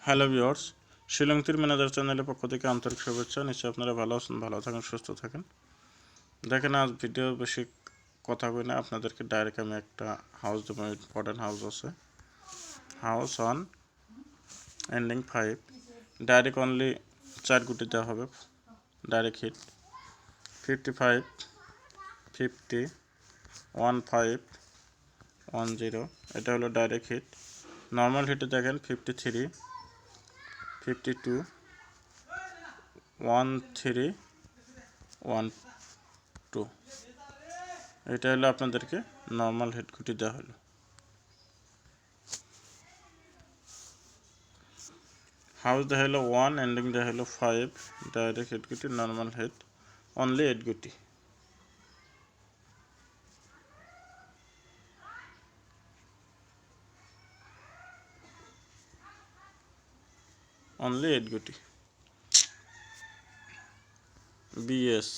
Hello viewers, Shillong তীর manager চ্যানেলের পক্ষ থেকে আন্তরিক শুভেচ্ছা। নিশ্চয়ই আপনারা ভালো আছেন, ভালো থাকেন, সুস্থ থাকেন। দেখেন, আজ ভিডিও বেশি কথা বলি না, আপনাদেরকে ডাইরেক্ট আমি একটা হাউস দেবো। ইম্পর্টেন্ট হাউস আছে, house on ending 5, direct only 4 গুটি দেওয়া হবে। ডাইরেক্ট হিট 55, 50, 15, 10, এটা হলো ডাইরেক্ট হিট। নর্মাল হিটে দেখেন 53, 52, 13, 12, এটা হলো আপনাদেরকে নর্মাল হেড গুটি দেওয়া হলো। হাউস দেওয়া হলো 1, এন্ডিং দেওয়া হলো 5, ডাইরেক্ট হেড গুটি, নর্মাল হেড, অনলি 8 গুটি। অনলি 8 গুটি। BS